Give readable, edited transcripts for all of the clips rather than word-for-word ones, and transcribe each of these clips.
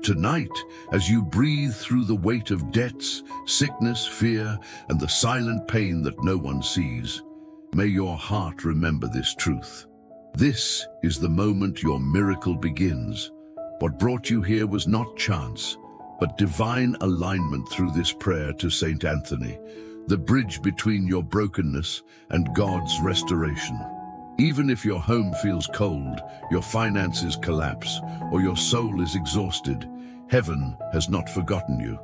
Tonight, as you breathe through the weight of debts, sickness, fear, and the silent pain that no one sees, may your heart remember this truth. This is the moment your miracle begins. What brought you here was not chance, but divine alignment through this prayer to Saint Anthony, the bridge between your brokenness and God's restoration. Even if your home feels cold, your finances collapse, or your soul is exhausted, heaven has not forgotten you.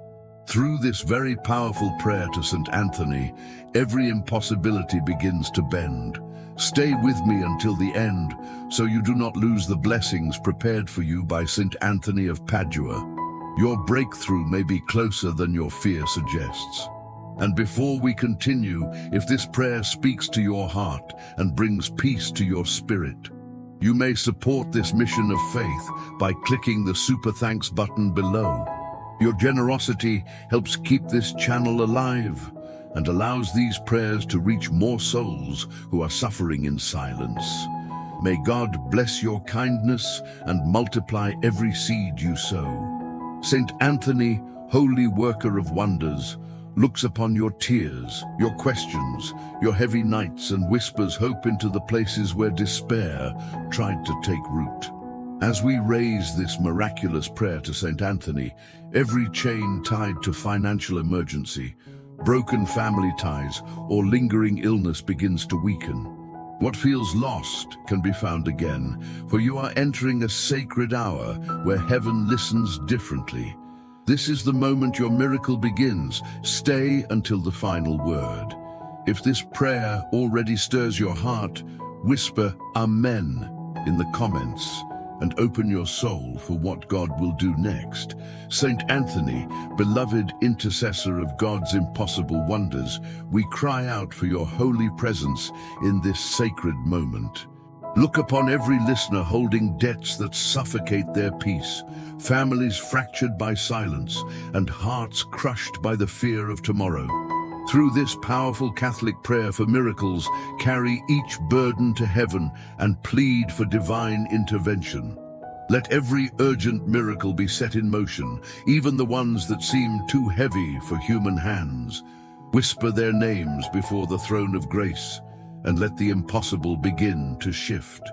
Through this very powerful prayer to Saint Anthony, every impossibility begins to bend. Stay with me until the end, so you do not lose the blessings prepared for you by Saint Anthony of Padua. Your breakthrough may be closer than your fear suggests. And before we continue, if this prayer speaks to your heart and brings peace to your spirit, you may support this mission of faith by clicking the Super Thanks button below. Your generosity helps keep this channel alive and allows these prayers to reach more souls who are suffering in silence. May God bless your kindness and multiply every seed you sow. Saint Anthony, holy worker of wonders, looks upon your tears, your questions, your heavy nights, and whispers hope into the places where despair tried to take root. As we raise this miraculous prayer to Saint Anthony, every chain tied to financial emergency, broken family ties, or lingering illness begins to weaken. What feels lost can be found again, for you are entering a sacred hour where heaven listens differently. This is the moment your miracle begins. Stay until the final word. If this prayer already stirs your heart, whisper Amen in the comments and open your soul for what God will do next. Saint Anthony, beloved intercessor of God's impossible wonders, we cry out for your holy presence in this sacred moment. Look upon every listener holding debts that suffocate their peace, families fractured by silence, and hearts crushed by the fear of tomorrow. Through this powerful Catholic prayer for miracles, carry each burden to heaven and plead for divine intervention. Let every urgent miracle be set in motion, even the ones that seem too heavy for human hands. Whisper their names before the throne of grace, and let the impossible begin to shift.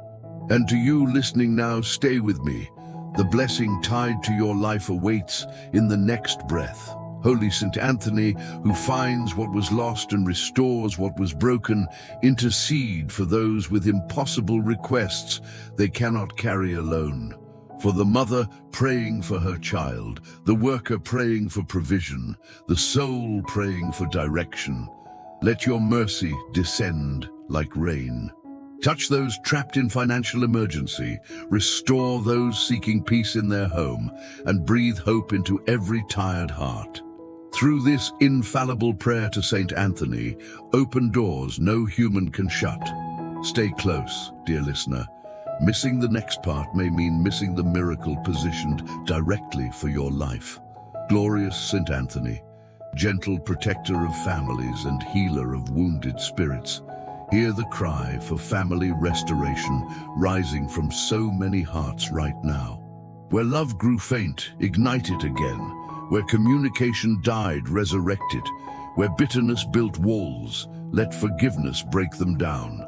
And to you listening now, stay with me. The blessing tied to your life awaits in the next breath. Holy Saint Anthony, who finds what was lost and restores what was broken, intercede for those with impossible requests they cannot carry alone. For the mother praying for her child, the worker praying for provision, the soul praying for direction. Let your mercy descend like rain. Touch those trapped in financial emergency, restore those seeking peace in their home, and breathe hope into every tired heart. Through this infallible prayer to Saint Anthony, open doors no human can shut. Stay close, dear listener. Missing the next part may mean missing the miracle positioned directly for your life. Glorious Saint Anthony, gentle protector of families and healer of wounded spirits, hear the cry for family restoration rising from so many hearts right now. Where love grew faint, ignite it again. Where communication died, resurrect it. Where bitterness built walls, let forgiveness break them down.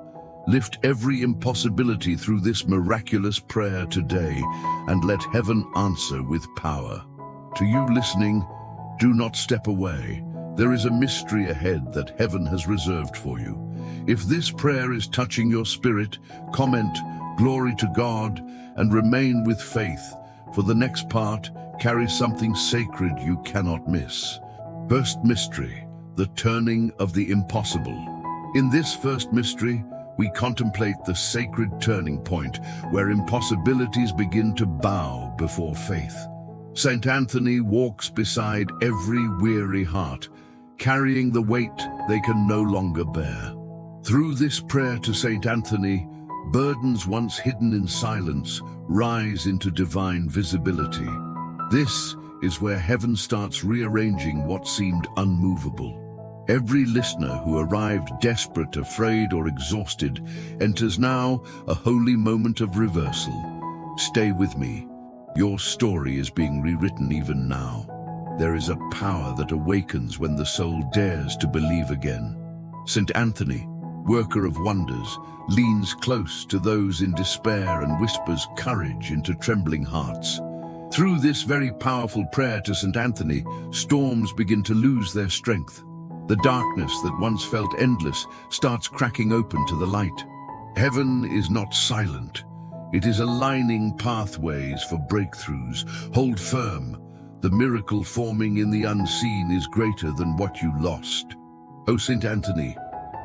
Lift every impossibility through this miraculous prayer today, and let heaven answer with power. To you listening, do not step away. There is a mystery ahead that heaven has reserved for you. If this prayer is touching your spirit, comment, "Glory to God," and remain with faith, for the next part carries something sacred you cannot miss. First mystery, the turning of the impossible. In this first mystery, we contemplate the sacred turning point where impossibilities begin to bow before faith. Saint Anthony walks beside every weary heart, carrying the weight they can no longer bear. Through this prayer to Saint Anthony, burdens once hidden in silence rise into divine visibility. This is where heaven starts rearranging what seemed unmovable. Every listener who arrived desperate, afraid, or exhausted enters now a holy moment of reversal. Stay with me. Your story is being rewritten even now. There is a power that awakens when the soul dares to believe again. St. Anthony, worker of wonders, leans close to those in despair and whispers courage into trembling hearts. Through this very powerful prayer to St. Anthony, storms begin to lose their strength. The darkness that once felt endless starts cracking open to the light. Heaven is not silent. It is aligning pathways for breakthroughs. Hold firm. The miracle forming in the unseen is greater than what you lost. O St. Anthony,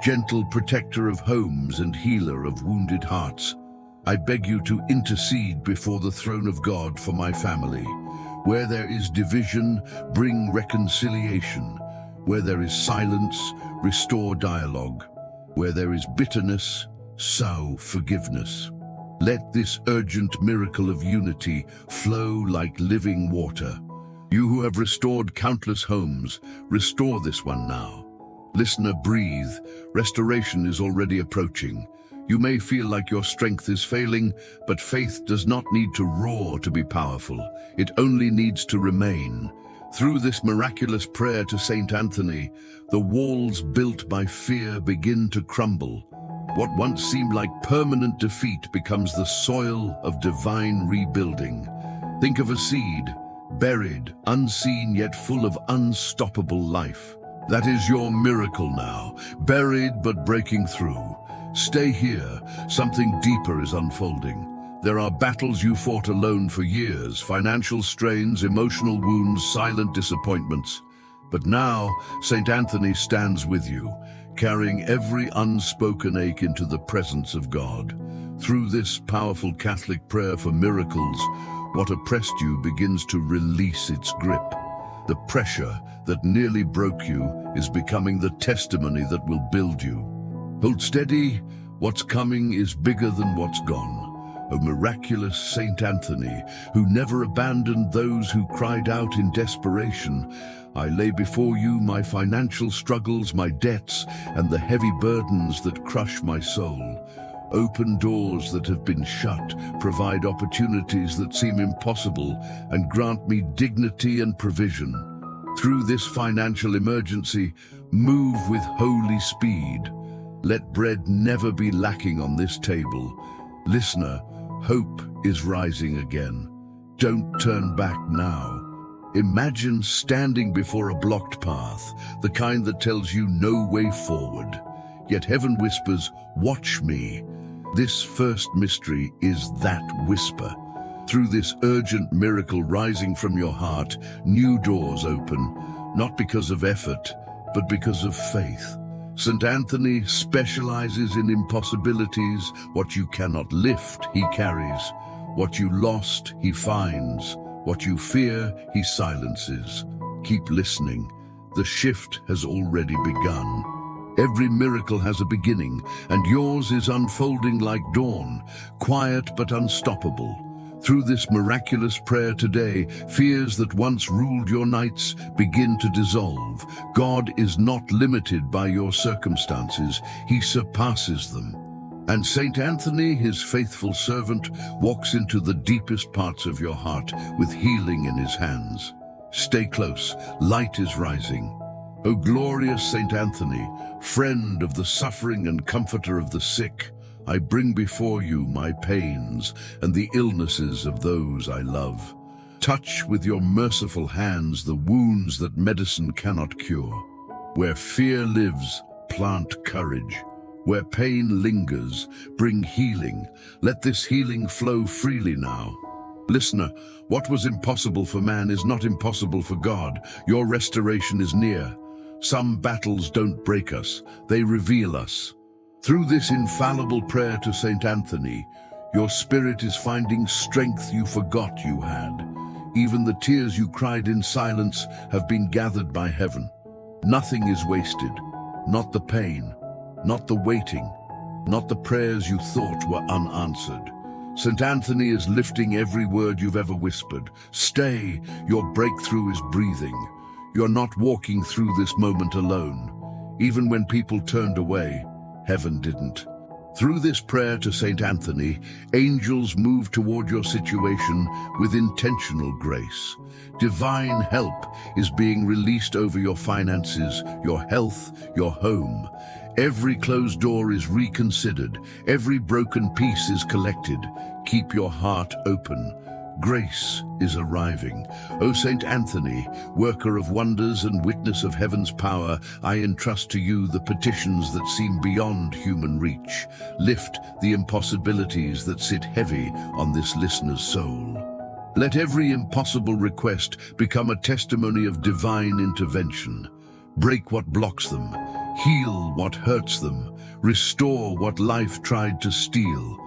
gentle protector of homes and healer of wounded hearts, I beg you to intercede before the throne of God for my family. Where there is division, bring reconciliation. Where there is silence, restore dialogue. Where there is bitterness, sow forgiveness. Let this urgent miracle of unity flow like living water. You who have restored countless homes, restore this one now. Listener, breathe. Restoration is already approaching. You may feel like your strength is failing, but faith does not need to roar to be powerful. It only needs to remain. Through this miraculous prayer to Saint Anthony, the walls built by fear begin to crumble. What once seemed like permanent defeat becomes the soil of divine rebuilding. Think of a seed, buried, unseen, yet full of unstoppable life. That is your miracle now, buried but breaking through. Stay here, something deeper is unfolding. There are battles you fought alone for years, financial strains, emotional wounds, silent disappointments. But now, St. Anthony stands with you, carrying every unspoken ache into the presence of God. Through this powerful Catholic prayer for miracles, what oppressed you begins to release its grip. The pressure that nearly broke you is becoming the testimony that will build you. Hold steady, what's coming is bigger than what's gone. O miraculous Saint Anthony, who never abandoned those who cried out in desperation, I lay before you my financial struggles, my debts, and the heavy burdens that crush my soul. Open doors that have been shut, provide opportunities that seem impossible, and grant me dignity and provision. Through this financial emergency, move with holy speed. Let bread never be lacking on this table. Listener, hope is rising again. Don't turn back now. Imagine standing before a blocked path, the kind that tells you no way forward. Yet heaven whispers, watch me. This first mystery is that whisper. Through this urgent miracle rising from your heart, new doors open, not because of effort, but because of faith. St. Anthony specializes in impossibilities. What you cannot lift, he carries. What you lost, he finds. What you fear, he silences. Keep listening. The shift has already begun. Every miracle has a beginning, and yours is unfolding like dawn, quiet but unstoppable. Through this miraculous prayer today, fears that once ruled your nights begin to dissolve. God is not limited by your circumstances, he surpasses them. And Saint Anthony, his faithful servant, walks into the deepest parts of your heart with healing in his hands. Stay close, light is rising. O glorious Saint Anthony, friend of the suffering and comforter of the sick, I bring before you my pains and the illnesses of those I love. Touch with your merciful hands the wounds that medicine cannot cure. Where fear lives, plant courage. Where pain lingers, bring healing. Let this healing flow freely now. Listener, what was impossible for man is not impossible for God. Your restoration is near. Some battles don't break us, they reveal us. Through this infallible prayer to Saint Anthony, your spirit is finding strength you forgot you had. Even the tears you cried in silence have been gathered by heaven. Nothing is wasted, not the pain, not the waiting, not the prayers you thought were unanswered. St. Anthony is lifting every word you've ever whispered. Stay, your breakthrough is breathing. You're not walking through this moment alone. Even when people turned away, heaven didn't. Through this prayer to Saint Anthony, angels move toward your situation with intentional grace. Divine help is being released over your finances, your health, your home. Every closed door is reconsidered. Every broken piece is collected. Keep your heart open. Grace is arriving. O Saint Anthony, worker of wonders and witness of heaven's power, I entrust to you the petitions that seem beyond human reach. Lift the impossibilities that sit heavy on this listener's soul. Let every impossible request become a testimony of divine intervention. Break what blocks them, heal what hurts them, restore what life tried to steal.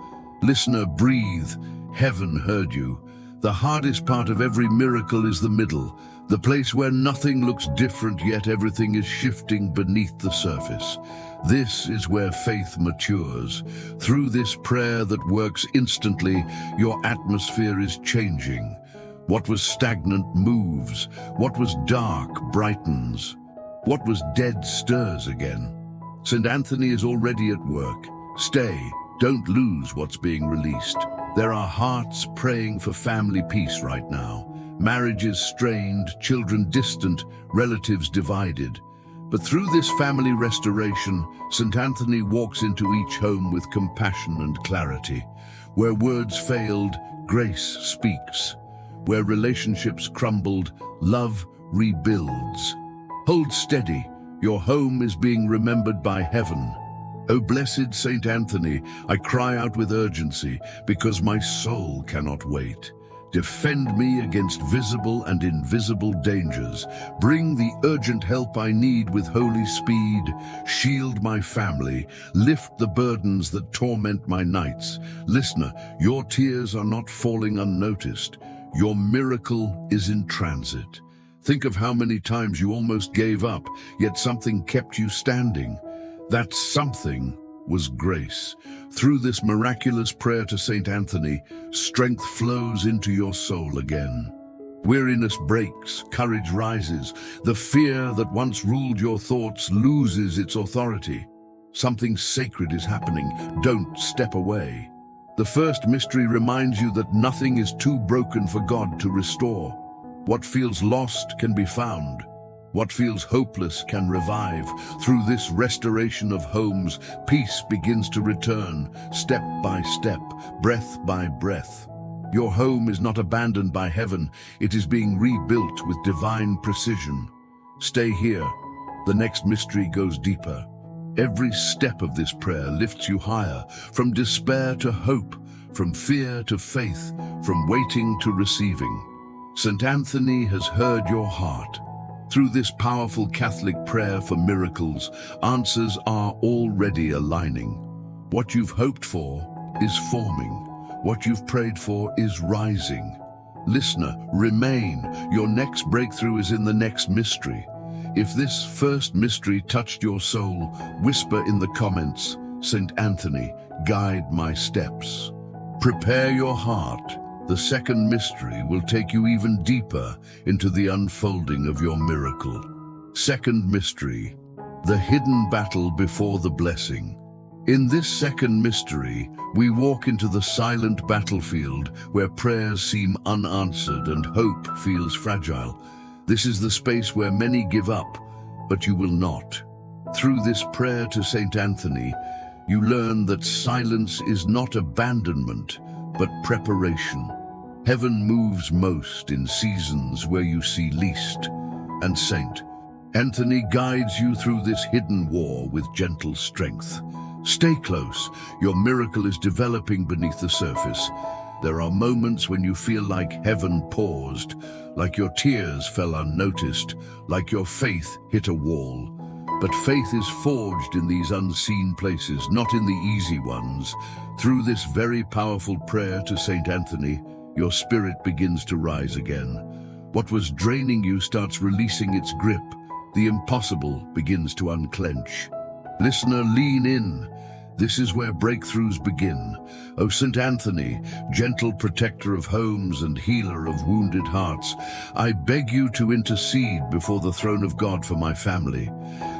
Listener, breathe. Heaven heard you. The hardest part of every miracle is the middle, the place where nothing looks different yet everything is shifting beneath the surface. This is where faith matures. Through this prayer that works instantly, your atmosphere is changing. What was stagnant moves. What was dark brightens. What was dead stirs again. St. Anthony is already at work. Stay. Don't lose what's being released. There are hearts praying for family peace right now. Marriages strained, children distant, relatives divided. But through this family restoration, St. Anthony walks into each home with compassion and clarity. Where words failed, grace speaks. Where relationships crumbled, love rebuilds. Hold steady, your home is being remembered by heaven. O blessed Saint Anthony, I cry out with urgency, because my soul cannot wait. Defend me against visible and invisible dangers. Bring the urgent help I need with holy speed. Shield my family. Lift the burdens that torment my nights. Listener, your tears are not falling unnoticed. Your miracle is in transit. Think of how many times you almost gave up, yet something kept you standing. That something was grace. Through this miraculous prayer to Saint Anthony, strength flows into your soul again. Weariness breaks, courage rises. The fear that once ruled your thoughts loses its authority. Something sacred is happening. Don't step away. The first mystery reminds you that nothing is too broken for God to restore. What feels lost can be found. What feels hopeless can revive. Through this restoration of homes, peace begins to return, step by step, breath by breath. Your home is not abandoned by heaven, it is being rebuilt with divine precision. Stay here. The next mystery goes deeper. Every step of this prayer lifts you higher, from despair to hope, from fear to faith, from waiting to receiving. St. Anthony has heard your heart. Through this powerful Catholic prayer for miracles, answers are already aligning. What you've hoped for is forming. What you've prayed for is rising. Listener, remain. Your next breakthrough is in the next mystery. If this first mystery touched your soul, whisper in the comments, St. Anthony, guide my steps. Prepare your heart. The second mystery will take you even deeper into the unfolding of your miracle. Second mystery, the hidden battle before the blessing. In this second mystery, we walk into the silent battlefield where prayers seem unanswered and hope feels fragile. This is the space where many give up, but you will not. Through this prayer to Saint Anthony, you learn that silence is not abandonment, but preparation. Heaven moves most in seasons where you see least, and Saint Anthony guides you through this hidden war with gentle strength. Stay close, your miracle is developing beneath the surface. There are moments when you feel like heaven paused, like your tears fell unnoticed, like your faith hit a wall. But faith is forged in these unseen places, not in the easy ones. Through this very powerful prayer to Saint Anthony, your spirit begins to rise again. What was draining you starts releasing its grip. The impossible begins to unclench. Listener, lean in. This is where breakthroughs begin. O St. Anthony, gentle protector of homes and healer of wounded hearts, I beg you to intercede before the throne of God for my family.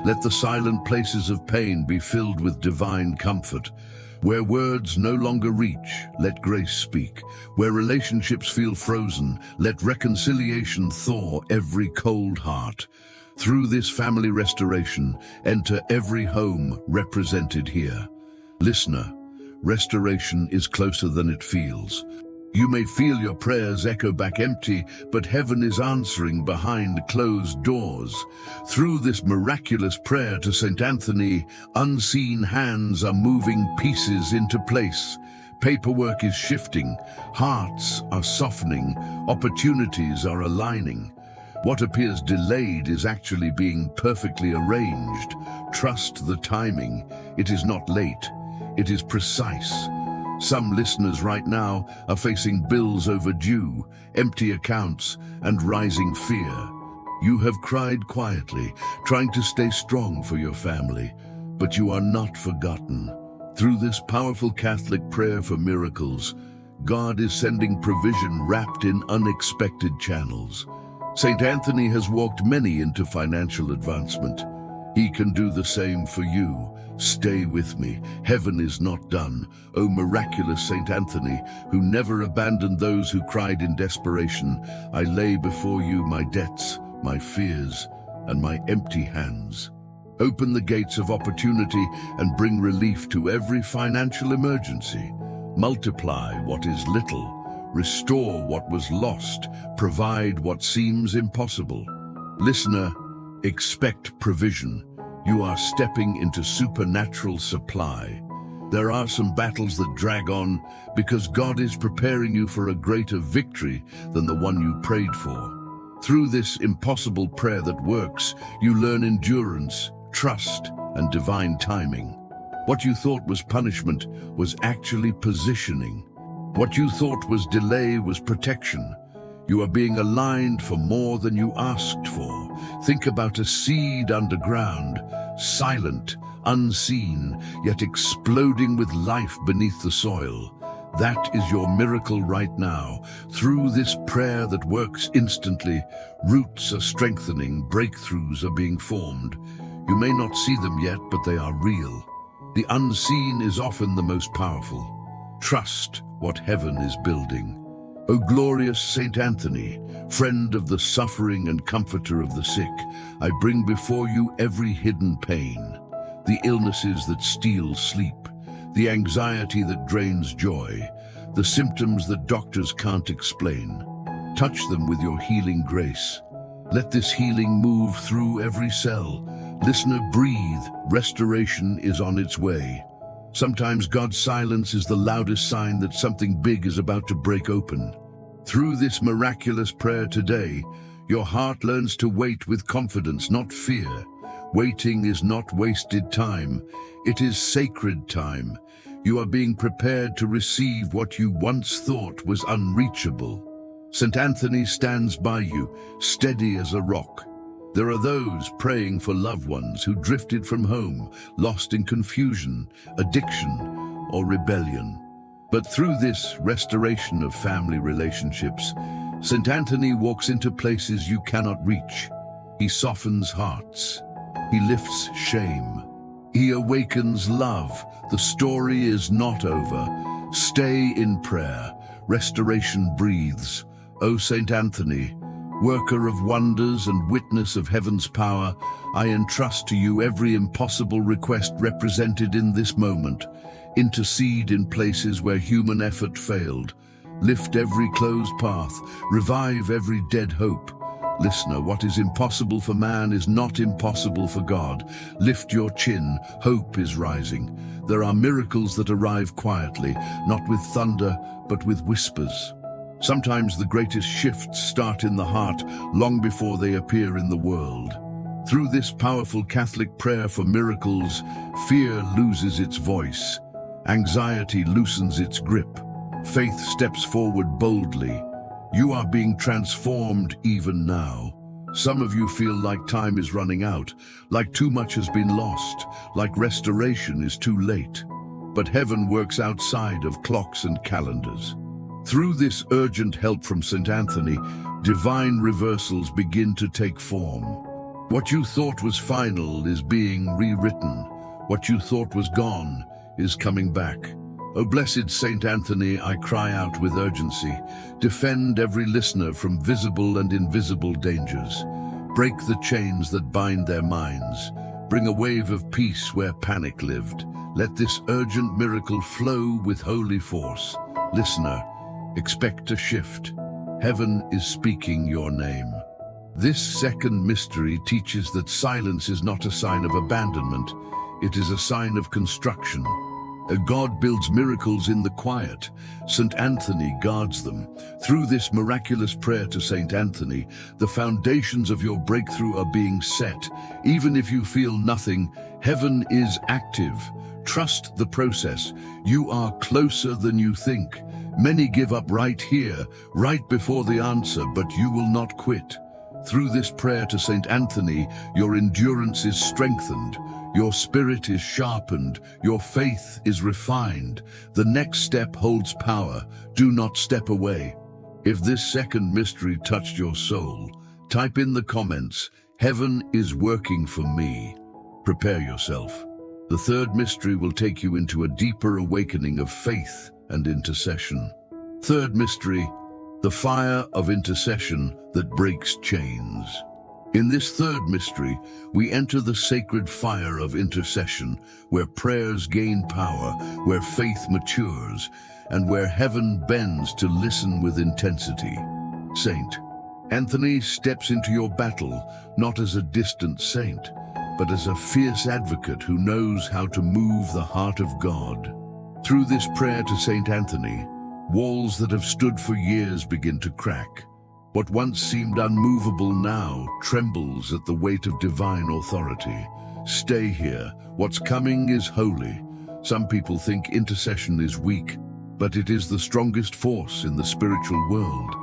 Let the silent places of pain be filled with divine comfort. Where words no longer reach, let grace speak. Where relationships feel frozen, let reconciliation thaw every cold heart. Through this family restoration, enter every home represented here. Listener, restoration is closer than it feels. You may feel your prayers echo back empty, but heaven is answering behind closed doors. Through this miraculous prayer to Saint Anthony, unseen hands are moving pieces into place. Paperwork is shifting, hearts are softening, opportunities are aligning. What appears delayed is actually being perfectly arranged. Trust the timing. It is not late. It is precise. Some listeners right now are facing bills overdue, empty accounts, and rising fear. You have cried quietly, trying to stay strong for your family, but you are not forgotten. Through this powerful Catholic prayer for miracles, God is sending provision wrapped in unexpected channels. Saint Anthony has walked many into financial advancement. He can do the same for you. Stay with me. Heaven is not done. O miraculous Saint Anthony, who never abandoned those who cried in desperation, I lay before you my debts, my fears, and my empty hands. Open the gates of opportunity and bring relief to every financial emergency. Multiply what is little, restore what was lost, provide what seems impossible. Listener, expect provision. You are stepping into supernatural supply. There are some battles that drag on because God is preparing you for a greater victory than the one you prayed for. Through this impossible prayer that works, you learn endurance, trust, and divine timing. What you thought was punishment was actually positioning. What you thought was delay was protection. You are being aligned for more than you asked for. Think about a seed underground, silent, unseen, yet exploding with life beneath the soil. That is your miracle right now. Through this prayer that works instantly, roots are strengthening, breakthroughs are being formed. You may not see them yet, but they are real. The unseen is often the most powerful. Trust what heaven is building. O glorious Saint Anthony, friend of the suffering and comforter of the sick, I bring before you every hidden pain, the illnesses that steal sleep, the anxiety that drains joy, the symptoms that doctors can't explain. Touch them with your healing grace. Let this healing move through every cell. Listener, breathe. Restoration is on its way. Sometimes God's silence is the loudest sign that something big is about to break open. Through this miraculous prayer today, your heart learns to wait with confidence, not fear. Waiting is not wasted time. It is sacred time. You are being prepared to receive what you once thought was unreachable. Saint Anthony stands by you, steady as a rock. There are those praying for loved ones who drifted from home, lost in confusion, addiction, or rebellion. But through this restoration of family relationships, Saint Anthony walks into places you cannot reach. He softens hearts. He lifts shame. He awakens love. The story is not over. Stay in prayer. Restoration breathes. O Saint Anthony, worker of wonders and witness of heaven's power, I entrust to you every impossible request represented in this moment. Intercede in places where human effort failed. Lift every closed path. Revive every dead hope. Listener, what is impossible for man is not impossible for God. Lift your chin. Hope is rising. There are miracles that arrive quietly, not with thunder, but with whispers. Sometimes the greatest shifts start in the heart long before they appear in the world. Through this powerful Catholic prayer for miracles, fear loses its voice. Anxiety loosens its grip. Faith steps forward boldly. You are being transformed even now. Some of you feel like time is running out, like too much has been lost, like restoration is too late. But heaven works outside of clocks and calendars. Through this urgent help from Saint Anthony, divine reversals begin to take form. What you thought was final is being rewritten. What you thought was gone is coming back. O blessed Saint Anthony, I cry out with urgency. Defend every listener from visible and invisible dangers. Break the chains that bind their minds. Bring a wave of peace where panic lived. Let this urgent miracle flow with holy force. Listener, expect a shift. Heaven is speaking your name. This second mystery teaches that silence is not a sign of abandonment. It is a sign of construction. God builds miracles in the quiet. St. Anthony guards them. Through this miraculous prayer to St. Anthony, the foundations of your breakthrough are being set. Even if you feel nothing, heaven is active. Trust the process. You are closer than you think. Many give up right here, right before the answer, but you will not quit. Through this prayer to St. Anthony, your endurance is strengthened. Your spirit is sharpened, your faith is refined. The next step holds power. Do not step away. If this second mystery touched your soul, type in the comments, "Heaven is working for me." Prepare yourself. The third mystery will take you into a deeper awakening of faith and intercession. Third mystery, the fire of intercession that breaks chains. In this third mystery, we enter the sacred fire of intercession, where prayers gain power, where faith matures, and where heaven bends to listen with intensity. Saint Anthony steps into your battle, not as a distant saint, but as a fierce advocate who knows how to move the heart of God. Through this prayer to Saint Anthony, walls that have stood for years begin to crack. What once seemed unmovable now trembles at the weight of divine authority. Stay here. What's coming is holy. Some people think intercession is weak, but it is the strongest force in the spiritual world.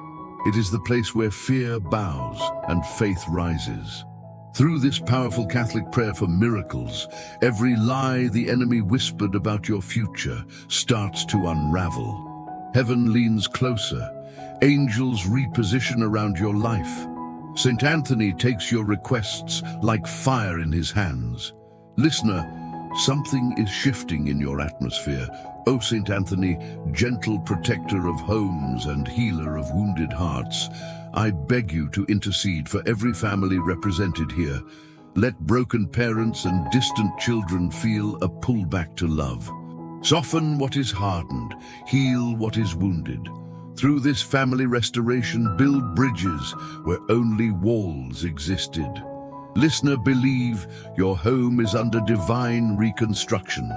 It is the place where fear bows and faith rises. Through this powerful Catholic prayer for miracles, every lie the enemy whispered about your future starts to unravel. Heaven leans closer. Angels reposition around your life. St. Anthony takes your requests like fire in his hands. Listener, something is shifting in your atmosphere. O St. Anthony, gentle protector of homes and healer of wounded hearts, I beg you to intercede for every family represented here. Let broken parents and distant children feel a pull back to love. Soften what is hardened, heal what is wounded. Through this family restoration, build bridges where only walls existed. Listener, believe your home is under divine reconstruction.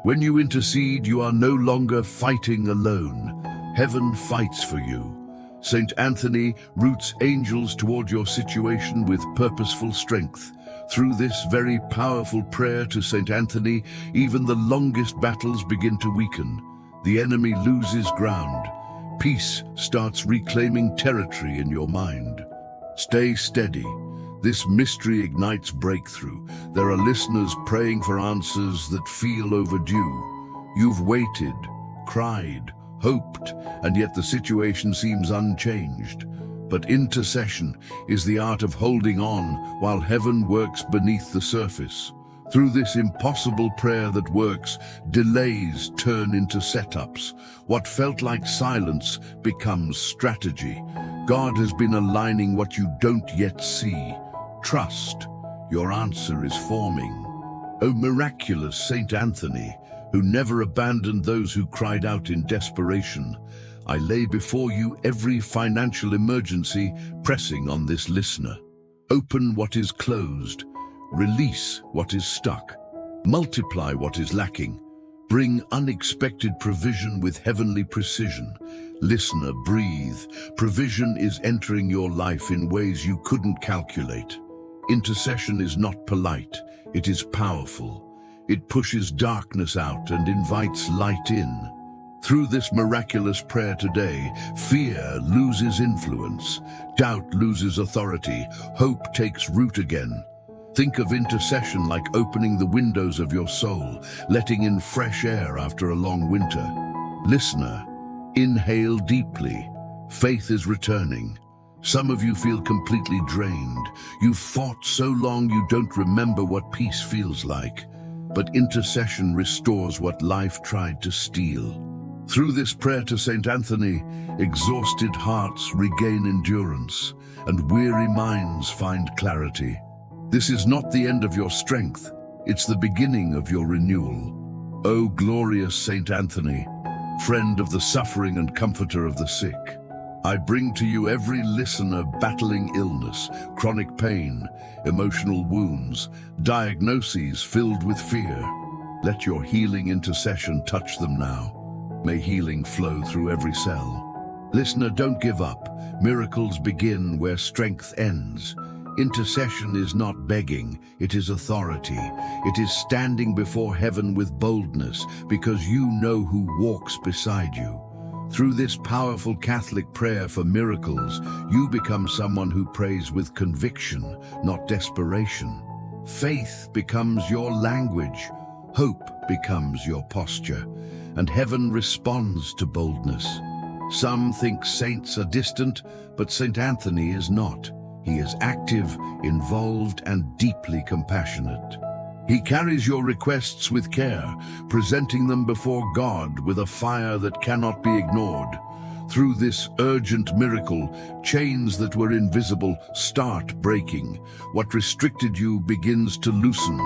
When you intercede, you are no longer fighting alone. Heaven fights for you. St. Anthony roots angels toward your situation with purposeful strength. Through this very powerful prayer to St. Anthony, even the longest battles begin to weaken. The enemy loses ground. Peace starts reclaiming territory in your mind. Stay steady. This mystery ignites breakthrough. There are listeners praying for answers that feel overdue. You've waited, cried, hoped, and yet the situation seems unchanged. But intercession is the art of holding on while heaven works beneath the surface. Through this impossible prayer that works, delays turn into setups. What felt like silence becomes strategy. God has been aligning what you don't yet see. Trust. Your answer is forming. O miraculous Saint Anthony, who never abandoned those who cried out in desperation, I lay before you every financial emergency pressing on this listener. Open what is closed. Release what is stuck. Multiply what is lacking. Bring unexpected provision with heavenly precision. Listener, breathe. Provision is entering your life in ways you couldn't calculate. Intercession is not polite, it is powerful. It pushes darkness out and invites light in. Through this miraculous prayer today, fear loses influence, doubt loses authority, hope takes root again. Think of intercession like opening the windows of your soul, letting in fresh air after a long winter. Listener, inhale deeply. Faith is returning. Some of you feel completely drained. You've fought so long you don't remember what peace feels like. but intercession restores what life tried to steal. Through this prayer to Saint Anthony, exhausted hearts regain endurance, and weary minds find clarity. This is not the end of your strength, it's the beginning of your renewal. O glorious Saint Anthony, friend of the suffering and comforter of the sick, I bring to you every listener battling illness, chronic pain, emotional wounds, diagnoses filled with fear. Let your healing intercession touch them now. May healing flow through every cell. Listener, don't give up. Miracles begin where strength ends. Intercession is not begging, it is authority. It is standing before heaven with boldness because you know who walks beside you. Through this powerful Catholic prayer for miracles, you become someone who prays with conviction, not desperation. Faith becomes your language, hope becomes your posture, and heaven responds to boldness. Some think saints are distant, but Saint Anthony is not. He is active, involved, and deeply compassionate. He carries your requests with care, presenting them before God with a fire that cannot be ignored. Through this urgent miracle, chains that were invisible start breaking. What restricted you begins to loosen.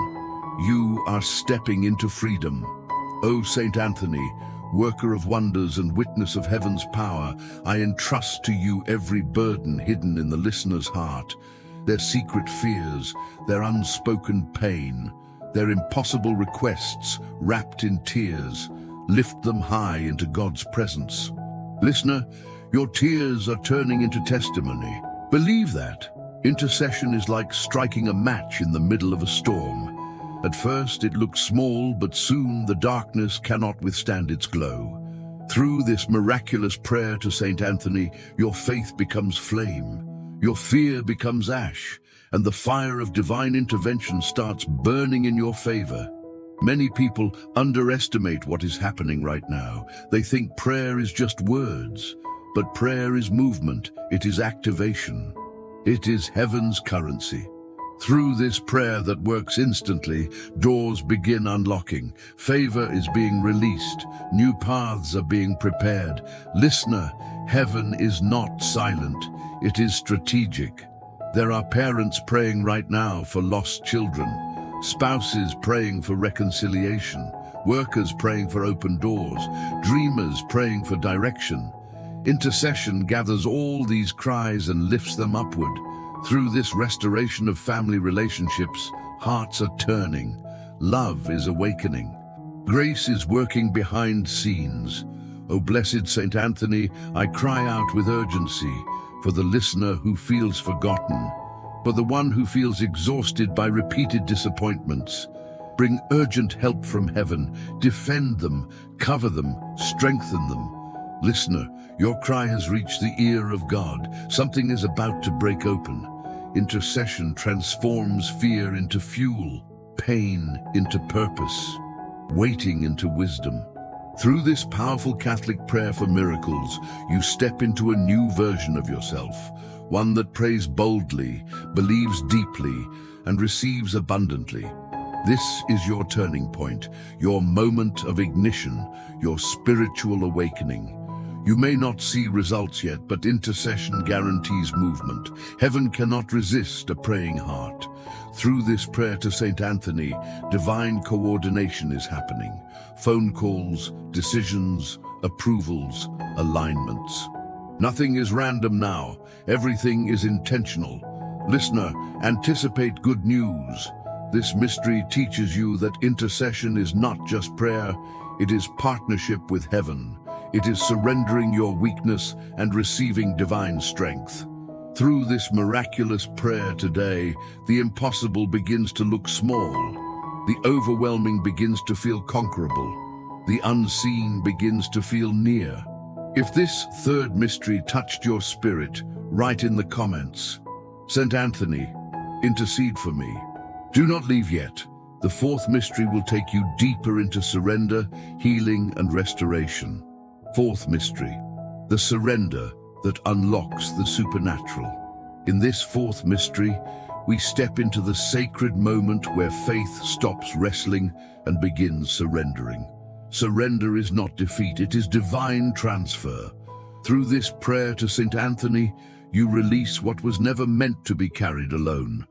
You are stepping into freedom. O Saint Anthony, worker of wonders and witness of heaven's power, I entrust to you every burden hidden in the listener's heart, their secret fears, their unspoken pain, their impossible requests wrapped in tears. Lift them high into God's presence. Listener, your tears are turning into testimony. Believe that. Intercession is like striking a match in the middle of a storm. At first it looks small, but soon the darkness cannot withstand its glow. Through this miraculous prayer to Saint Anthony, your faith becomes flame, your fear becomes ash, and the fire of divine intervention starts burning in your favor. Many people underestimate what is happening right now. They think prayer is just words, but prayer is movement, it is activation. It is heaven's currency. Through this prayer that works instantly, doors begin unlocking, favor is being released, new paths are being prepared. Listener, heaven is not silent, it is strategic. There are parents praying right now for lost children, spouses praying for reconciliation, workers praying for open doors, dreamers praying for direction. Intercession gathers all these cries and lifts them upward. Through this restoration of family relationships, hearts are turning, love is awakening. Grace is working behind scenes. O blessed Saint Anthony, I cry out with urgency for the listener who feels forgotten, for the one who feels exhausted by repeated disappointments. Bring urgent help from heaven, defend them, cover them, strengthen them. Listener, your cry has reached the ear of God. Something is about to break open. Intercession transforms fear into fuel, pain into purpose, waiting into wisdom. Through this powerful Catholic prayer for miracles, you step into a new version of yourself, one that prays boldly, believes deeply, and receives abundantly. This is your turning point, your moment of ignition, your spiritual awakening. You may not see results yet, but intercession guarantees movement. Heaven cannot resist a praying heart. Through this prayer to Saint Anthony, divine coordination is happening. Phone calls, decisions, approvals, alignments. Nothing is random now. Everything is intentional. Listener, anticipate good news. This mystery teaches you that intercession is not just prayer, it is partnership with heaven. It is surrendering your weakness and receiving divine strength. Through this miraculous prayer today, the impossible begins to look small. The overwhelming begins to feel conquerable. The unseen begins to feel near. If this third mystery touched your spirit, write in the comments. Saint Anthony, intercede for me. Do not leave yet. The fourth mystery will take you deeper into surrender, healing, and restoration. Fourth mystery, the surrender that unlocks the supernatural. In this fourth mystery, we step into the sacred moment where faith stops wrestling and begins surrendering. Surrender is not defeat, it is divine transfer. Through this prayer to Saint Anthony, you release what was never meant to be carried alone.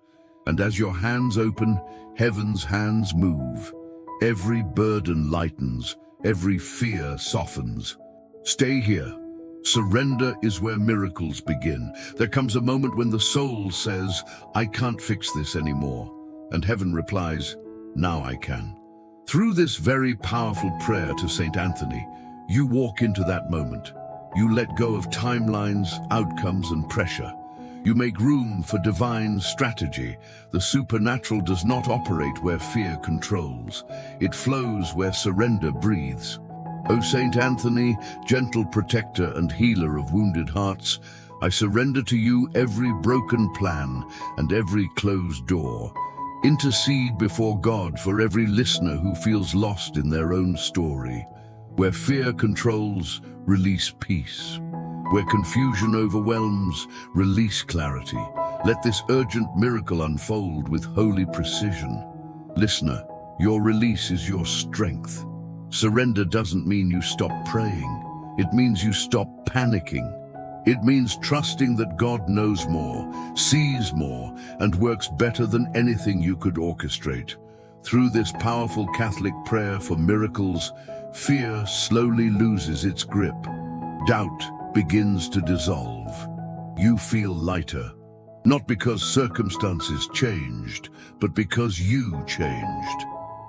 And as your hands open, heaven's hands move. Every burden lightens, every fear softens. Stay here. Surrender is where miracles begin. There comes a moment when the soul says, I can't fix this anymore. And heaven replies, now I can. Through this very powerful prayer to Saint Anthony, you walk into that moment. You let go of timelines, outcomes, and pressure. You make room for divine strategy. The supernatural does not operate where fear controls. It flows where surrender breathes. O Saint Anthony, gentle protector and healer of wounded hearts, I surrender to you every broken plan and every closed door. Intercede before God for every listener who feels lost in their own story. Where fear controls, release peace. Where confusion overwhelms, release clarity. Let this urgent miracle unfold with holy precision. Listener, your release is your strength. Surrender doesn't mean you stop praying. It means you stop panicking. It means trusting that God knows more, sees more, and works better than anything you could orchestrate. Through this powerful Catholic prayer for miracles, fear slowly loses its grip. Doubt begins to dissolve. You feel lighter, not because circumstances changed, but because you changed.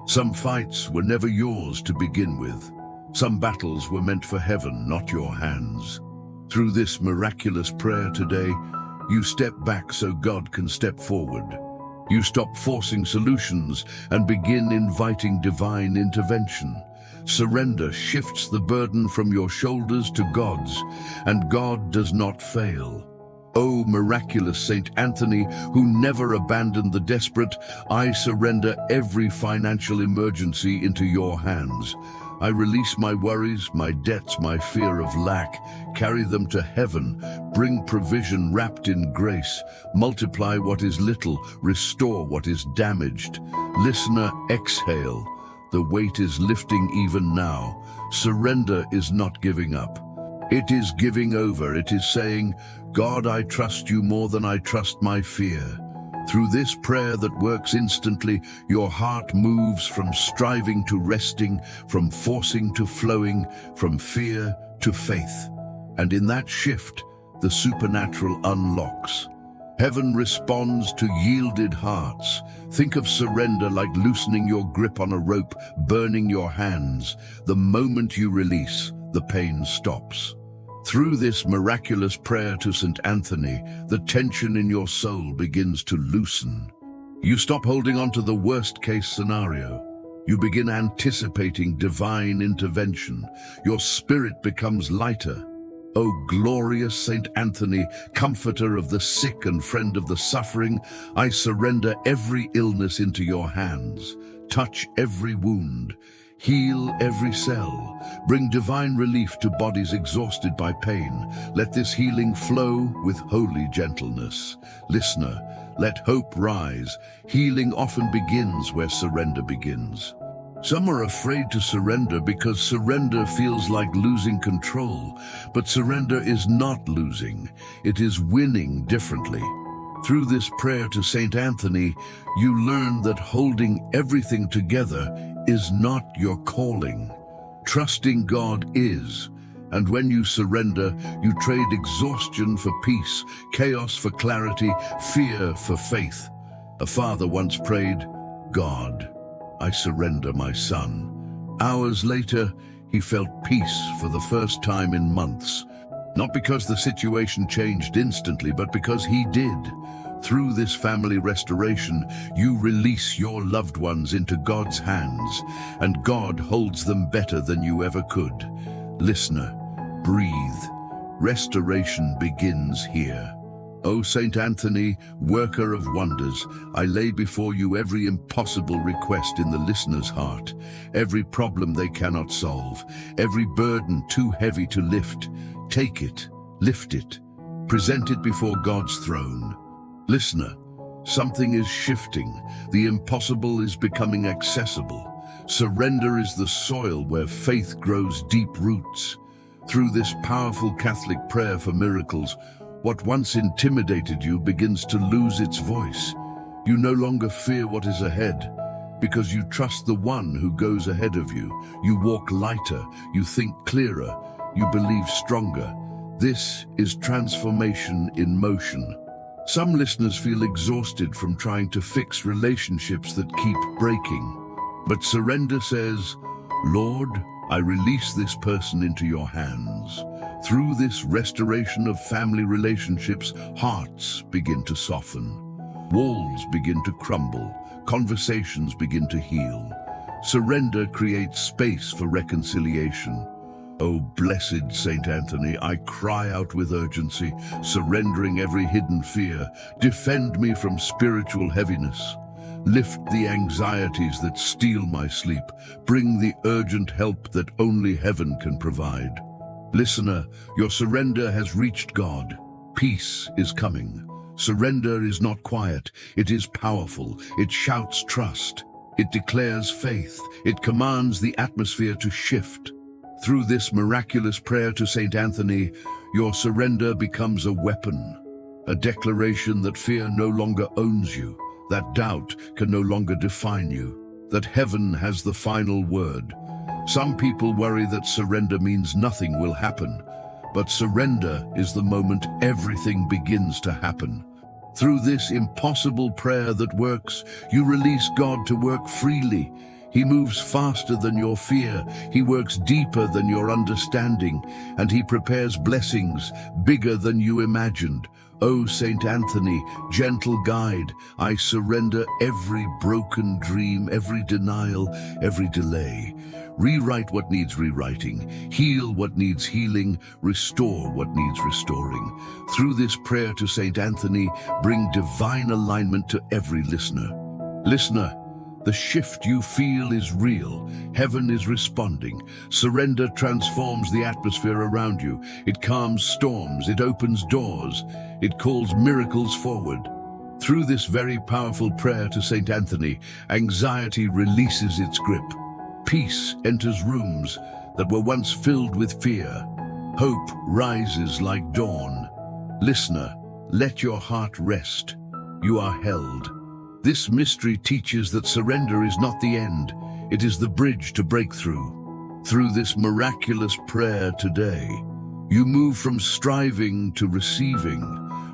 Some fights were never yours to begin with. Some battles were meant for heaven, not your hands. Through this miraculous prayer today, you step back so God can step forward. You stop forcing solutions and begin inviting divine intervention. Surrender shifts the burden from your shoulders to God's, and God does not fail. O miraculous Saint Anthony, who never abandoned the desperate, I surrender every financial emergency into your hands. I release my worries, my debts, my fear of lack. Carry them to heaven. Bring provision wrapped in grace. Multiply what is little. Restore what is damaged. Listener, exhale. The weight is lifting even now. Surrender is not giving up. It is giving over. It is saying, God, I trust you more than I trust my fear. Through this prayer that works instantly, your heart moves from striving to resting, from forcing to flowing, from fear to faith. And in that shift, the supernatural unlocks. Heaven responds to yielded hearts. Think of surrender like loosening your grip on a rope, burning your hands. The moment you release, the pain stops. Through this miraculous prayer to St. Anthony, the tension in your soul begins to loosen. You stop holding on to the worst-case scenario. You begin anticipating divine intervention. Your spirit becomes lighter. O glorious Saint Anthony, comforter of the sick and friend of the suffering, I surrender every illness into your hands. Touch every wound. Heal every cell. Bring divine relief to bodies exhausted by pain. Let this healing flow with holy gentleness. Listener, let hope rise. Healing often begins where surrender begins. Some are afraid to surrender because surrender feels like losing control. But surrender is not losing. It is winning differently. Through this prayer to Saint Anthony, you learn that holding everything together is not your calling. Trusting God is. And when you surrender, you trade exhaustion for peace, chaos for clarity, fear for faith. A father once prayed, God, I surrender my son. Hours later, he felt peace for the first time in months. Not because the situation changed instantly, but because he did. Through this family restoration, you release your loved ones into God's hands, and God holds them better than you ever could. Listener, breathe. Restoration begins here. O Saint Anthony, worker of wonders, I lay before you every impossible request in the listener's heart, every problem they cannot solve, every burden too heavy to lift. Take it, lift it, present it before God's throne. Listener, Something is shifting. The impossible is becoming accessible. Surrender is the soil where faith grows deep roots. Through this powerful Catholic prayer for miracles, what once intimidated you begins to lose its voice. You no longer fear what is ahead, because you trust the one who goes ahead of you. You walk lighter, you think clearer, you believe stronger. This is transformation in motion. Some listeners feel exhausted from trying to fix relationships that keep breaking. But surrender says, Lord, I release this person into your hands. Through this restoration of family relationships, hearts begin to soften. Walls begin to crumble. Conversations begin to heal. Surrender creates space for reconciliation. O blessed Saint Anthony, I cry out with urgency, surrendering every hidden fear. Defend me from spiritual heaviness. Lift the anxieties that steal my sleep. Bring the urgent help that only heaven can provide. Listener, your surrender has reached God. Peace is coming. Surrender is not quiet. It is powerful. It shouts trust. It declares faith. It commands the atmosphere to shift. Through this miraculous prayer to Saint Anthony, your surrender becomes a weapon, a declaration that fear no longer owns you, that doubt can no longer define you, that heaven has the final word. Some people worry that surrender means nothing will happen, but surrender is the moment everything begins to happen. Through this impossible prayer that works, you release God to work freely. He moves faster than your fear, he works deeper than your understanding, and he prepares blessings bigger than you imagined. O Saint Anthony, gentle guide, I surrender every broken dream, every denial, every delay. Rewrite what needs rewriting, heal what needs healing, restore what needs restoring. Through this prayer to Saint Anthony, bring divine alignment to every listener. Listener, the shift you feel is real. Heaven is responding. Surrender transforms the atmosphere around you. It calms storms. It opens doors. It calls miracles forward. Through this very powerful prayer to Saint Anthony, anxiety releases its grip. Peace enters rooms that were once filled with fear. Hope rises like dawn. Listener, let your heart rest. You are held. This mystery teaches that surrender is not the end, it is the bridge to breakthrough. Through this miraculous prayer today, you move from striving to receiving,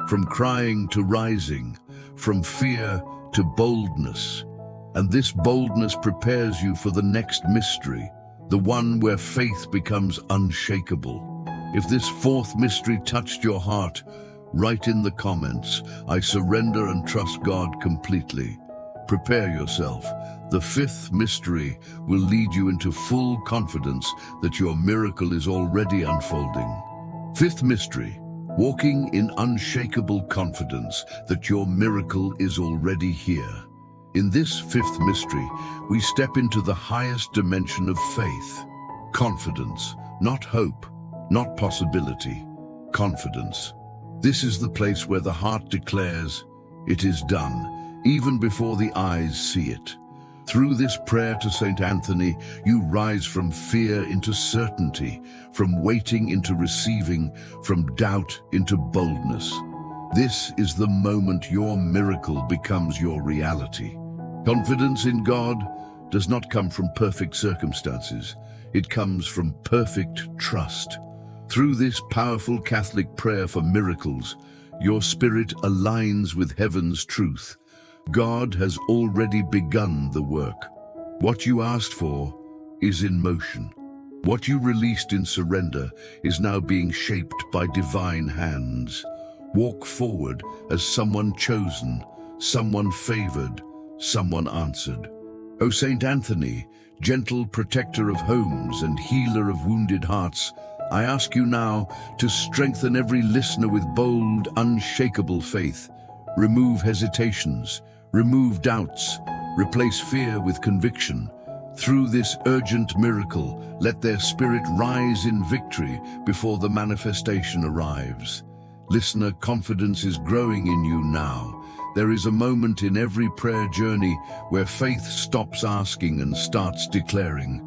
from crying to rising, from fear to boldness. And this boldness prepares you for the next mystery, the one where faith becomes unshakable. If this fourth mystery touched your heart, write in the comments, I surrender and trust God completely. Prepare yourself. The fifth mystery will lead you into full confidence that your miracle is already unfolding. Fifth mystery, walking in unshakable confidence that your miracle is already here. In this fifth mystery, we step into the highest dimension of faith. Confidence, not hope, not possibility, confidence. This is the place where the heart declares, it is done, even before the eyes see it. Through this prayer to Saint Anthony, you rise from fear into certainty, from waiting into receiving, from doubt into boldness. This is the moment your miracle becomes your reality. Confidence in God does not come from perfect circumstances. It comes from perfect trust. Through this powerful Catholic prayer for miracles, your spirit aligns with heaven's truth. God has already begun the work. What you asked for is in motion. What you released in surrender is now being shaped by divine hands. Walk forward as someone chosen, someone favored, someone answered. O Saint Anthony, gentle protector of homes and healer of wounded hearts, I ask you now to strengthen every listener with bold, unshakable faith. Remove hesitations, remove doubts, replace fear with conviction. Through this urgent miracle, let their spirit rise in victory before the manifestation arrives. Listener, confidence is growing in you now. There is a moment in every prayer journey where faith stops asking and starts declaring.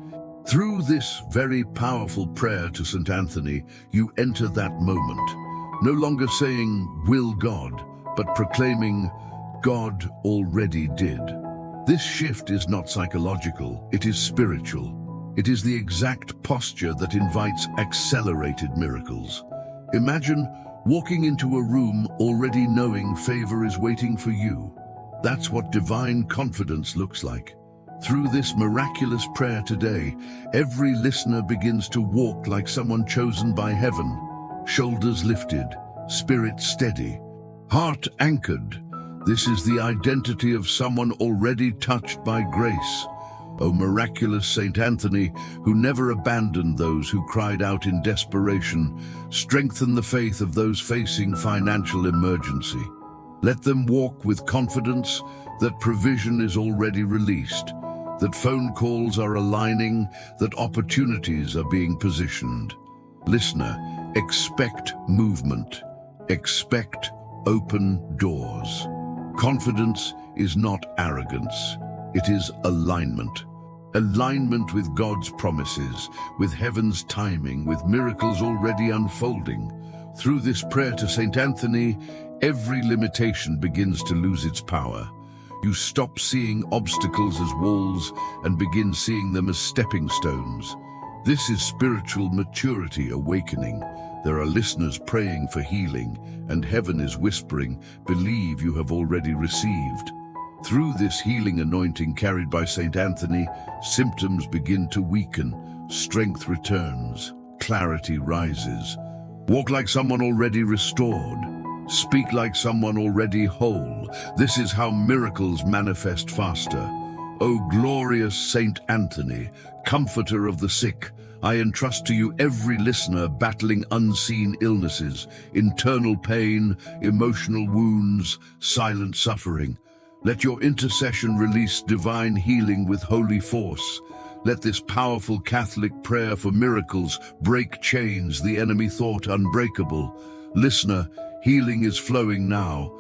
Through this very powerful prayer to St. Anthony, you enter that moment, no longer saying, "Will God," but proclaiming, "God already did." This shift is not psychological, it is spiritual. It is the exact posture that invites accelerated miracles. Imagine walking into a room already knowing favor is waiting for you. That's what divine confidence looks like. Through this miraculous prayer today, every listener begins to walk like someone chosen by heaven, shoulders lifted, spirit steady, heart anchored. This is the identity of someone already touched by grace. O miraculous Saint Anthony, who never abandoned those who cried out in desperation, strengthen the faith of those facing financial emergency. Let them walk with confidence that provision is already released, that phone calls are aligning, that opportunities are being positioned. Listener, expect movement. Expect open doors. Confidence is not arrogance. It is alignment. Alignment with God's promises, with heaven's timing, with miracles already unfolding. Through this prayer to St. Anthony, every limitation begins to lose its power. You stop seeing obstacles as walls and begin seeing them as stepping stones. This is spiritual maturity awakening. There are listeners praying for healing, and heaven is whispering, "Believe you have already received." Through this healing anointing carried by St. Anthony, symptoms begin to weaken, strength returns, clarity rises. Walk like someone already restored. Speak like someone already whole. This is how miracles manifest faster. O glorious Saint Anthony, comforter of the sick, I entrust to you every listener battling unseen illnesses, internal pain, emotional wounds, silent suffering. Let your intercession release divine healing with holy force. Let this powerful Catholic prayer for miracles break chains the enemy thought unbreakable. Listener, healing is flowing now.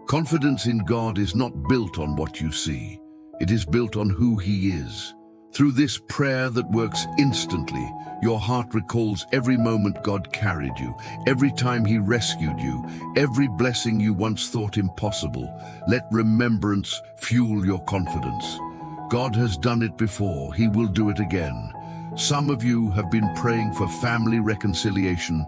Confidence in God is not built on what you see. It is built on who He is. Through this prayer that works instantly, your heart recalls every moment God carried you, every time He rescued you, every blessing you once thought impossible. Let remembrance fuel your confidence. God has done it before, He will do it again. Some of you have been praying for family reconciliation,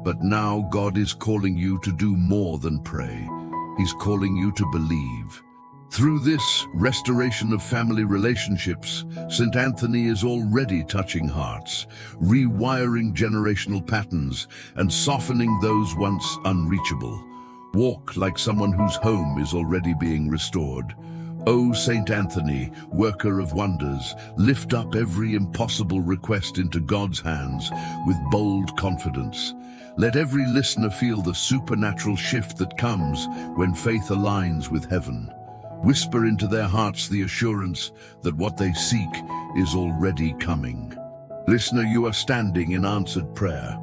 but now God is calling you to do more than pray. He's calling you to believe. Through this restoration of family relationships, St. Anthony is already touching hearts, rewiring generational patterns, and softening those once unreachable. Walk like someone whose home is already being restored. O St. Anthony, worker of wonders, lift up every impossible request into God's hands with bold confidence. Let every listener feel the supernatural shift that comes when faith aligns with heaven. Whisper into their hearts the assurance that what they seek is already coming. Listener, you are standing in answered prayer.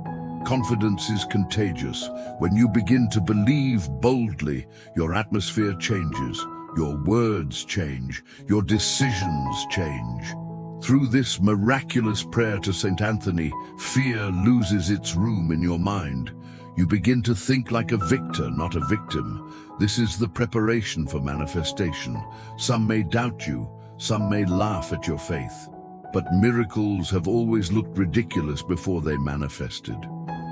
Confidence is contagious. When you begin to believe boldly, your atmosphere changes, your words change, your decisions change. Through this miraculous prayer to St. Anthony, fear loses its room in your mind. You begin to think like a victor, not a victim. This is the preparation for manifestation. Some may doubt you, some may laugh at your faith, but miracles have always looked ridiculous before they manifested.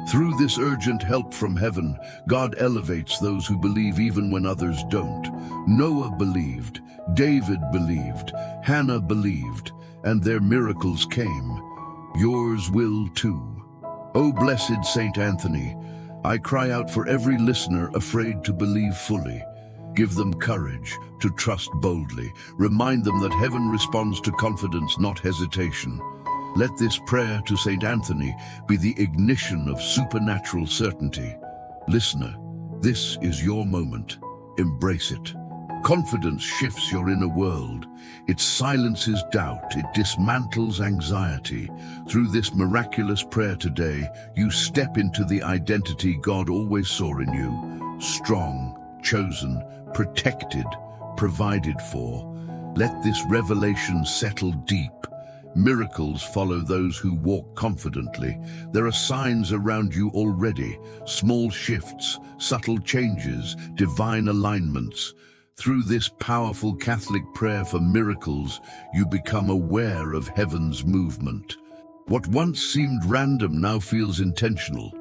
Through this urgent help from heaven, God elevates those who believe even when others don't. Noah believed, David believed, Hannah believed, and their miracles came. Yours will too. O blessed Saint Anthony, I cry out for every listener afraid to believe fully. Give them courage to trust boldly. Remind them that heaven responds to confidence, not hesitation. Let this prayer to St. Anthony be the ignition of supernatural certainty. Listener, this is your moment. Embrace it. Confidence shifts your inner world. It silences doubt. It dismantles anxiety. Through this miraculous prayer today, you step into the identity God always saw in you. Strong, chosen, protected, provided for. Let this revelation settle deep. Miracles follow those who walk confidently. There are signs around you already, small shifts, subtle changes, divine alignments. Through this powerful Catholic prayer for miracles, you become aware of heaven's movement. What once seemed random now feels intentional.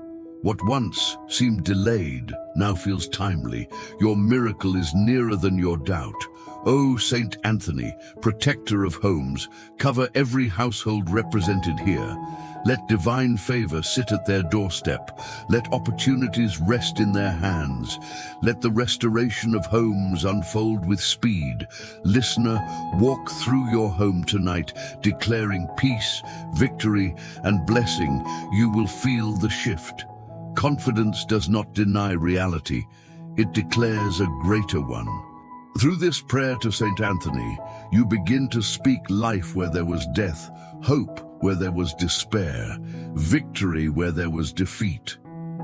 What once seemed delayed now feels timely. Your miracle is nearer than your doubt. O Saint Anthony, protector of homes, cover every household represented here. Let divine favor sit at their doorstep. Let opportunities rest in their hands. Let the restoration of homes unfold with speed. Listener, walk through your home tonight, declaring peace, victory, and blessing. You will feel the shift. Confidence does not deny reality. It declares a greater one. Through this prayer to Saint Anthony, you begin to speak life where there was death, hope where there was despair, victory where there was defeat.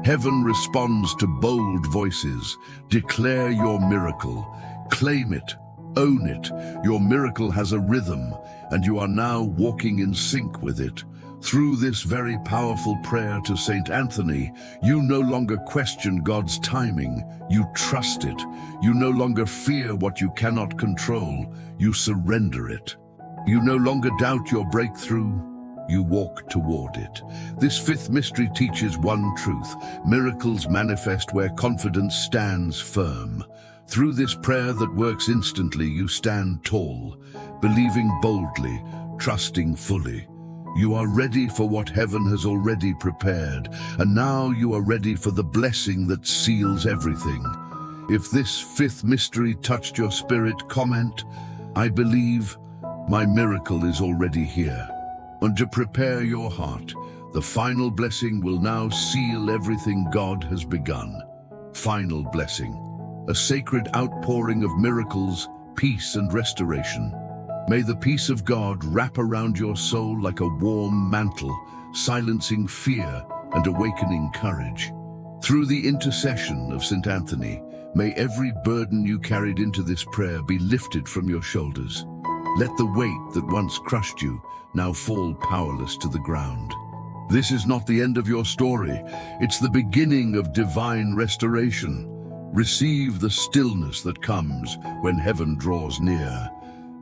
Heaven responds to bold voices. Declare your miracle. Claim it. Own it. Your miracle has a rhythm, and you are now walking in sync with it. Through this very powerful prayer to Saint Anthony, you no longer question God's timing, you trust it. You no longer fear what you cannot control, you surrender it. You no longer doubt your breakthrough, you walk toward it. This fifth mystery teaches one truth: miracles manifest where confidence stands firm. Through this prayer that works instantly, you stand tall, believing boldly, trusting fully. You are ready for what heaven has already prepared, and now you are ready for the blessing that seals everything. If this fifth mystery touched your spirit, comment, "I believe my miracle is already here." And to prepare your heart, the final blessing will now seal everything God has begun. Final blessing, a sacred outpouring of miracles, peace, and restoration. May the peace of God wrap around your soul like a warm mantle, silencing fear and awakening courage. Through the intercession of St. Anthony, may every burden you carried into this prayer be lifted from your shoulders. Let the weight that once crushed you now fall powerless to the ground. This is not the end of your story. It's the beginning of divine restoration. Receive the stillness that comes when heaven draws near.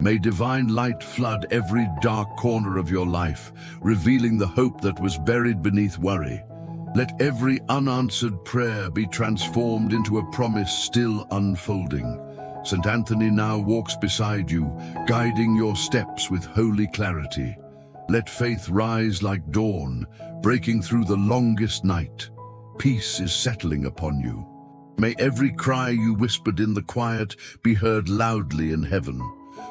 May divine light flood every dark corner of your life, revealing the hope that was buried beneath worry. Let every unanswered prayer be transformed into a promise still unfolding. St. Anthony now walks beside you, guiding your steps with holy clarity. Let faith rise like dawn, breaking through the longest night. Peace is settling upon you. May every cry you whispered in the quiet be heard loudly in heaven.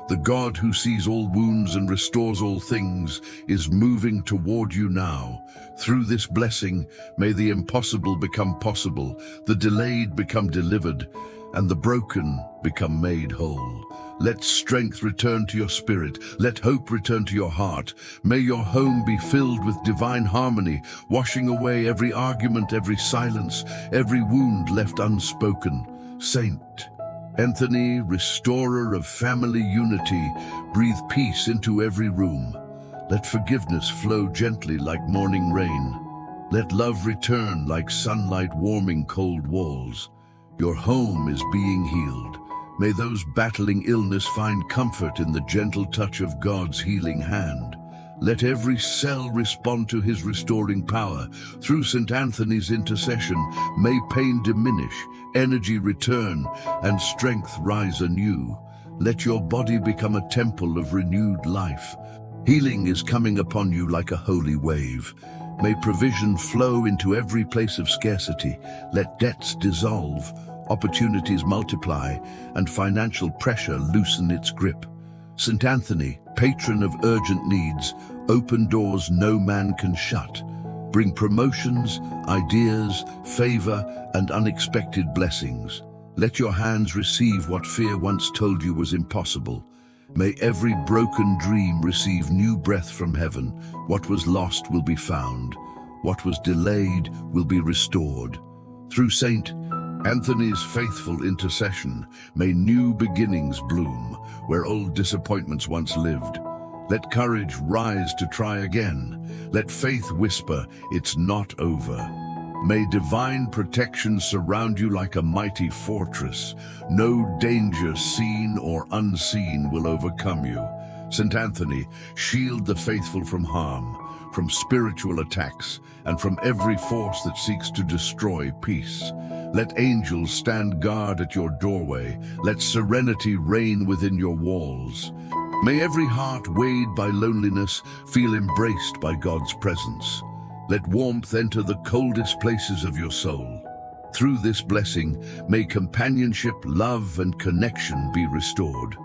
The God who sees all wounds and restores all things is moving toward you now. Through this blessing, may the impossible become possible, the delayed become delivered, and the broken become made whole. Let strength return to your spirit. Let hope return to your heart. May your home be filled with divine harmony, washing away every argument, every silence, every wound left unspoken. Saint Anthony, restorer of family unity, breathe peace into every room. Let forgiveness flow gently like morning rain. Let love return like sunlight warming cold walls. Your home is being healed. May those battling illness find comfort in the gentle touch of God's healing hand. Let every cell respond to his restoring power. Through St. Anthony's intercession, may pain diminish, energy return, and strength rise anew. Let your body become a temple of renewed life. Healing is coming upon you like a holy wave. May provision flow into every place of scarcity. Let debts dissolve, opportunities multiply, and financial pressure loosen its grip. St. Anthony, patron of urgent needs, open doors no man can shut. Bring promotions, ideas, favor, and unexpected blessings. Let your hands receive what fear once told you was impossible. May every broken dream receive new breath from heaven. What was lost will be found. What was delayed will be restored. Through Saint Anthony's faithful intercession, may new beginnings bloom where old disappointments once lived. Let courage rise to try again. Let faith whisper, it's not over. May divine protection surround you like a mighty fortress. No danger, seen or unseen, will overcome you. St. Anthony, shield the faithful from harm, from spiritual attacks, and from every force that seeks to destroy peace. Let angels stand guard at your doorway. Let serenity reign within your walls. May every heart weighed by loneliness feel embraced by God's presence. Let warmth enter the coldest places of your soul. Through this blessing, may companionship, love, and connection be restored.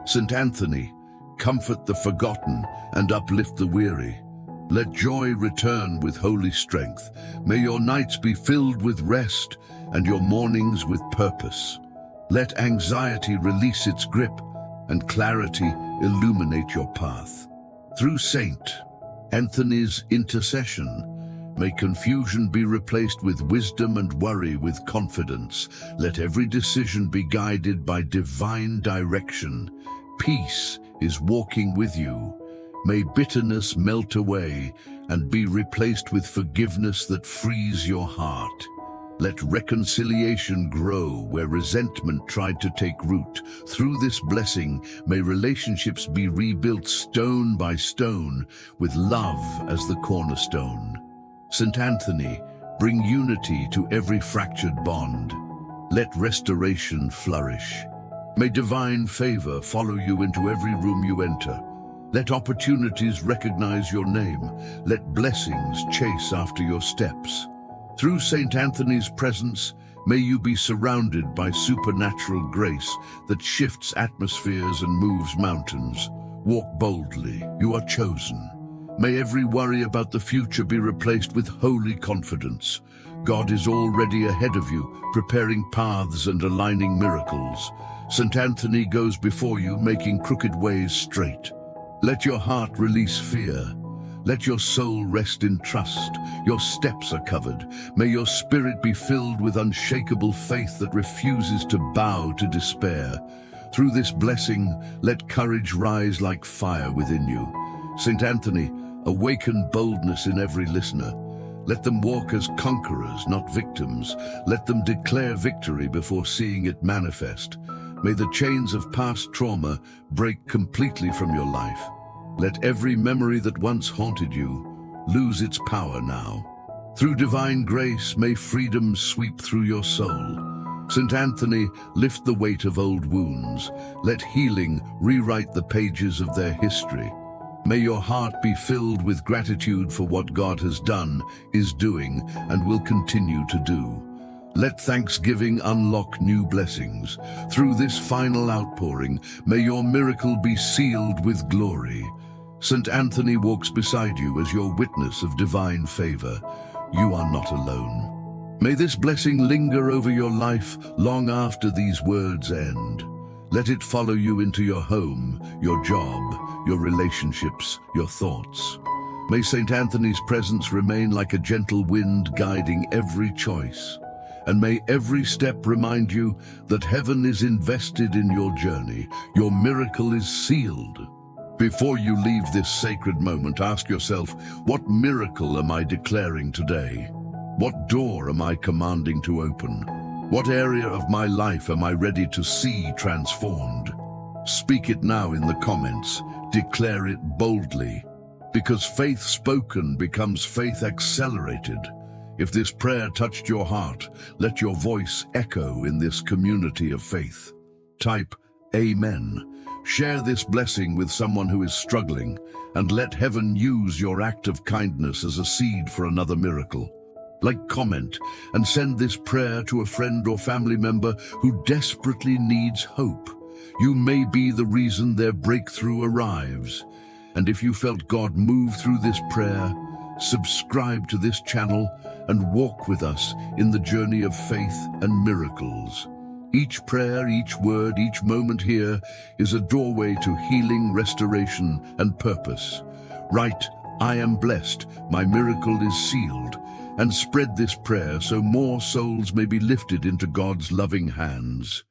St. Anthony, comfort the forgotten and uplift the weary. Let joy return with holy strength. May your nights be filled with rest and your mornings with purpose. Let anxiety release its grip and clarity illuminate your path. Through St. Anthony's intercession, may confusion be replaced with wisdom and worry with confidence. Let every decision be guided by divine direction. Peace is walking with you. May bitterness melt away and be replaced with forgiveness that frees your heart. Let reconciliation grow where resentment tried to take root. Through this blessing, may relationships be rebuilt stone by stone with love as the cornerstone. St. Anthony, bring unity to every fractured bond. Let restoration flourish. May divine favor follow you into every room you enter. Let opportunities recognize your name. Let blessings chase after your steps. Through St. Anthony's presence, may you be surrounded by supernatural grace that shifts atmospheres and moves mountains. Walk boldly, you are chosen. May every worry about the future be replaced with holy confidence. God is already ahead of you, preparing paths and aligning miracles. St. Anthony goes before you, making crooked ways straight. Let your heart release fear. Let your soul rest in trust. Your steps are covered. May your spirit be filled with unshakable faith that refuses to bow to despair. Through this blessing, let courage rise like fire within you. St. Anthony, awaken boldness in every listener. Let them walk as conquerors, not victims. Let them declare victory before seeing it manifest. May the chains of past trauma break completely from your life. Let every memory that once haunted you lose its power now. Through divine grace, may freedom sweep through your soul. St. Anthony, lift the weight of old wounds. Let healing rewrite the pages of their history. May your heart be filled with gratitude for what God has done, is doing, and will continue to do. Let thanksgiving unlock new blessings. Through this final outpouring, may your miracle be sealed with glory. St. Anthony walks beside you as your witness of divine favor. You are not alone. May this blessing linger over your life long after these words end. Let it follow you into your home, your job, your relationships, your thoughts. May St. Anthony's presence remain like a gentle wind guiding every choice. And may every step remind you that heaven is invested in your journey. Your miracle is sealed. Before you leave this sacred moment, ask yourself, what miracle am I declaring today? What door am I commanding to open? What area of my life am I ready to see transformed? Speak it now in the comments. Declare it boldly. Because faith spoken becomes faith accelerated. If this prayer touched your heart, let your voice echo in this community of faith. Type Amen. Share this blessing with someone who is struggling, and let heaven use your act of kindness as a seed for another miracle. Like, comment, and send this prayer to a friend or family member who desperately needs hope. You may be the reason their breakthrough arrives. And if you felt God move through this prayer, subscribe to this channel and walk with us in the journey of faith and miracles. Each prayer, each word, each moment here is a doorway to healing, restoration, and purpose. Write, I am blessed, my miracle is sealed, and spread this prayer so more souls may be lifted into God's loving hands.